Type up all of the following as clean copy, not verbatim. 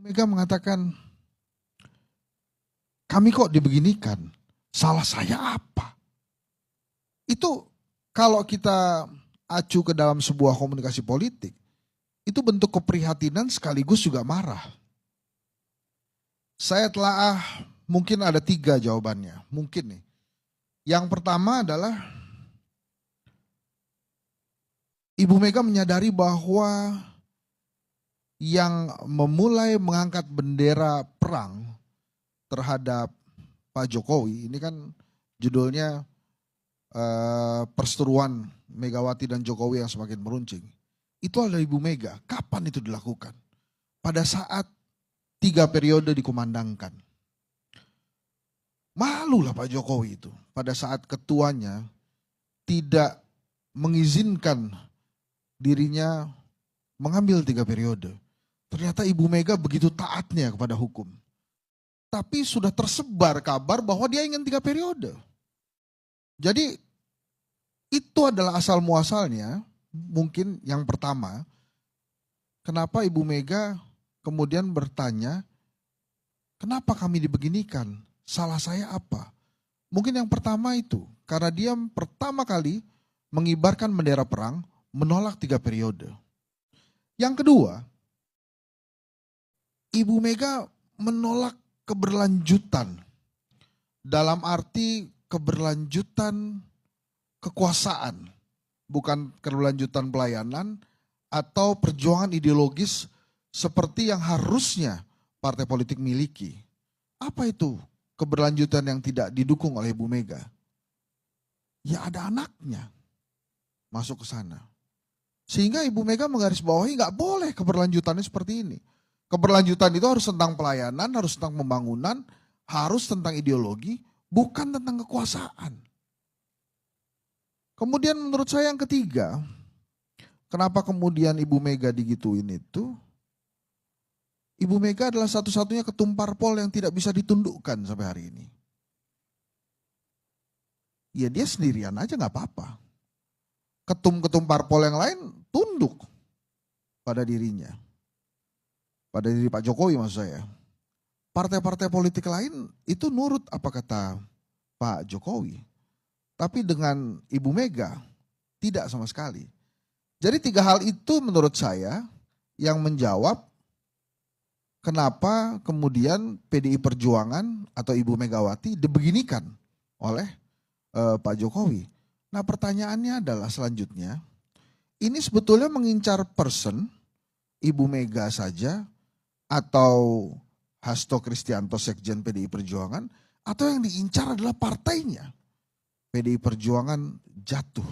Mega mengatakan, kami kok dibeginikan, salah saya apa? Itu kalau kita acu ke dalam sebuah komunikasi politik, itu bentuk keprihatinan sekaligus juga marah. Saya telah mungkin ada 3 jawabannya, mungkin nih. Yang pertama adalah Ibu Mega menyadari bahwa yang memulai mengangkat bendera perang terhadap Pak Jokowi, ini kan judulnya perseteruan Megawati dan Jokowi yang semakin meruncing. Itu adalah Ibu Mega. Kapan itu dilakukan? Pada saat 3 periode dikumandangkan. Malulah Pak Jokowi itu pada saat ketuanya tidak mengizinkan dirinya mengambil 3 periode. Ternyata Ibu Mega begitu taatnya kepada hukum. Tapi sudah tersebar kabar bahwa dia ingin 3 periode. Jadi itu adalah asal muasalnya, mungkin yang pertama. Kenapa Ibu Mega kemudian bertanya, kenapa kami dibeginikan? Salah saya apa? Mungkin yang pertama itu, karena dia pertama kali mengibarkan bendera perang, menolak 3 periode. Yang kedua, Ibu Mega menolak keberlanjutan. Dalam arti keberlanjutan kekuasaan. Bukan keberlanjutan pelayanan atau perjuangan ideologis seperti yang harusnya partai politik miliki. Apa itu keberlanjutan yang tidak didukung oleh Ibu Mega? Ya ada anaknya masuk ke sana. Sehingga Ibu Mega menggarisbawahi nggak boleh keberlanjutannya seperti ini. Keberlanjutan itu harus tentang pelayanan, harus tentang pembangunan, harus tentang ideologi, bukan tentang kekuasaan. Kemudian menurut saya yang ketiga, kenapa kemudian Ibu Mega digituin itu? Ibu Mega adalah satu-satunya ketum parpol yang tidak bisa ditundukkan sampai hari ini. Ya dia sendirian aja nggak apa-apa. Ketum-ketum parpol yang lain tunduk pada dirinya. Pada diri Pak Jokowi maksud saya. Partai-partai politik lain itu nurut apa kata Pak Jokowi. Tapi dengan Ibu Mega tidak sama sekali. Jadi 3 hal itu menurut saya yang menjawab kenapa kemudian PDI Perjuangan atau Ibu Megawati dibeginikan oleh Pak Jokowi. Nah pertanyaannya adalah selanjutnya, ini sebetulnya mengincar person Ibu Mega saja atau Hasto Kristianto Sekjen PDI Perjuangan, atau yang diincar adalah partainya. PDI Perjuangan jatuh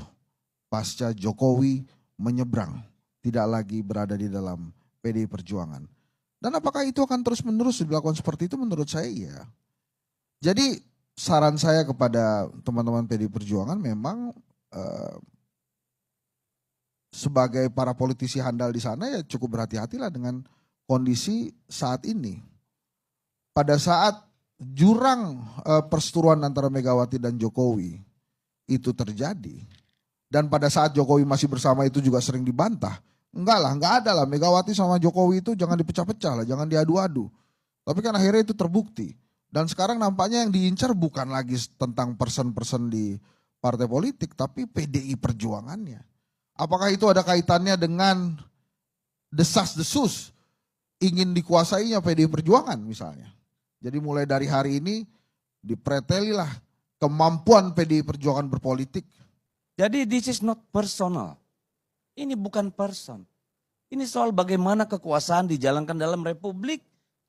pasca Jokowi menyeberang, tidak lagi berada di dalam PDI Perjuangan. Dan apakah itu akan terus-menerus dilakukan seperti itu? Menurut saya iya. Jadi saran saya kepada teman-teman PDI Perjuangan memang sebagai para politisi handal di sana ya cukup berhati-hatilah dengan kondisi saat ini. Pada saat jurang perseteruan antara Megawati dan Jokowi itu terjadi, dan pada saat Jokowi masih bersama itu juga sering dibantah. Enggak ada lah Megawati sama Jokowi itu jangan dipecah-pecah lah, jangan diadu-adu. Tapi kan akhirnya itu terbukti. Dan sekarang nampaknya yang diincar bukan lagi tentang person-person di partai politik, tapi PDI Perjuangannya. Apakah itu ada kaitannya dengan desas-desus ingin dikuasainya PDI Perjuangan misalnya? Jadi mulai dari hari ini dipretelilah kemampuan PDI Perjuangan berpolitik. Jadi this is not personal. Ini bukan person. Ini soal bagaimana kekuasaan dijalankan dalam republik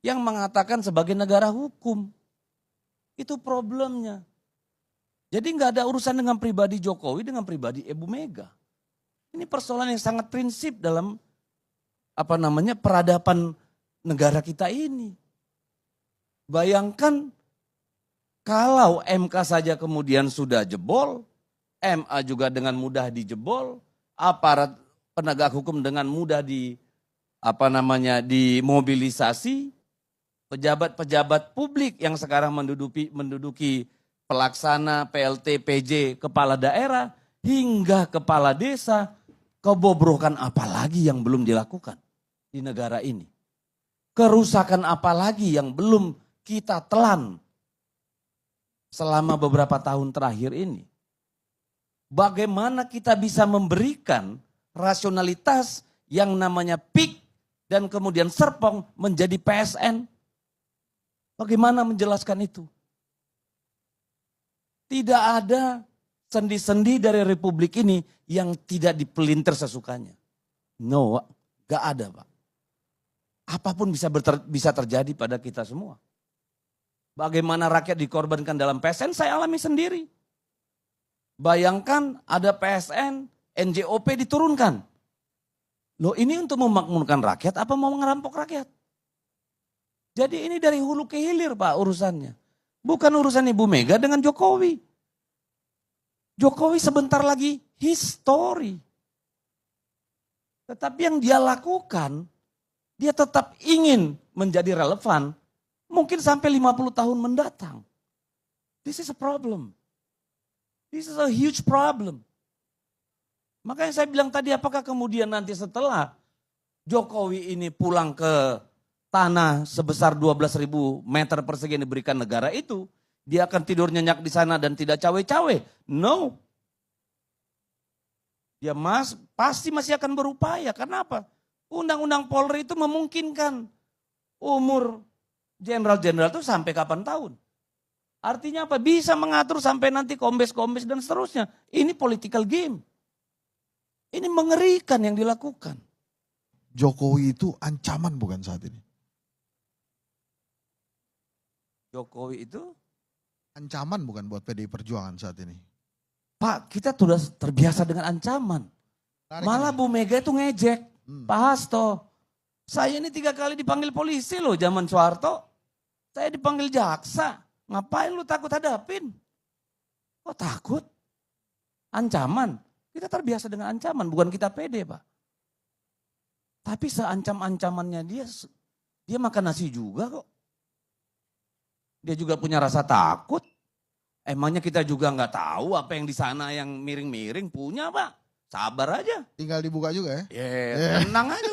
yang mengatakan sebagai negara hukum. Itu problemnya. Jadi nggak ada urusan dengan pribadi Jokowi dengan pribadi Ibu Mega. Ini persoalan yang sangat prinsip dalam peradaban negara kita ini. Bayangkan kalau MK saja kemudian sudah jebol, MA juga dengan mudah dijebol, aparat penegak hukum dengan mudah dimobilisasi, pejabat-pejabat publik yang sekarang menduduki pelaksana, PLT, PJ, kepala daerah, hingga kepala desa, kebobrokan apa lagi yang belum dilakukan di negara ini. Kerusakan apa lagi yang belum kita telan selama beberapa tahun terakhir ini? Bagaimana kita bisa memberikan rasionalitas yang namanya PIK dan kemudian Serpong menjadi PSN? Bagaimana menjelaskan itu? Tidak ada sendi-sendi dari republik ini yang tidak dipelintir sesukanya. No, gak ada Pak. Apapun bisa terjadi pada kita semua. Bagaimana rakyat dikorbankan dalam PSN saya alami sendiri. Bayangkan ada PSN, NJOP diturunkan. Loh ini untuk memakmurkan rakyat apa mau ngerampok rakyat? Jadi ini dari hulu ke hilir Pak urusannya. Bukan urusan Ibu Mega dengan Jokowi. Jokowi sebentar lagi history. Tetapi yang dia lakukan, dia tetap ingin menjadi relevan. Mungkin sampai 50 tahun mendatang. This is a problem. This is a huge problem. Makanya saya bilang tadi, apakah kemudian nanti setelah Jokowi ini pulang ke tanah sebesar 12.000 meter persegi yang diberikan negara itu, dia akan tidur nyenyak di sana dan tidak cawe-cawe? No. Dia pasti masih akan berupaya. Kenapa? Undang-undang Polri itu memungkinkan umur jenderal-jenderal itu sampai kapan tahun. Artinya apa? Bisa mengatur sampai nanti kombes-kombes dan seterusnya. Ini political game. Ini mengerikan yang dilakukan. Jokowi itu ancaman bukan saat ini? Jokowi itu? Ancaman bukan buat PDI Perjuangan saat ini? Pak, kita sudah terbiasa dengan ancaman. Malah Bu Mega itu ngejek. Pak Hasto, saya ini 3 kali dipanggil polisi loh zaman Soeharto. Saya dipanggil jaksa. Ngapain lu takut hadapin? Oh takut? Ancaman. Kita terbiasa dengan ancaman, bukan kita pede Pak. Tapi seancam-ancamannya dia makan nasi juga kok. Dia juga punya rasa takut. Emangnya kita juga nggak tahu apa yang di sana yang miring-miring punya Pak. Sabar aja. Tinggal dibuka juga ya? Tenang aja.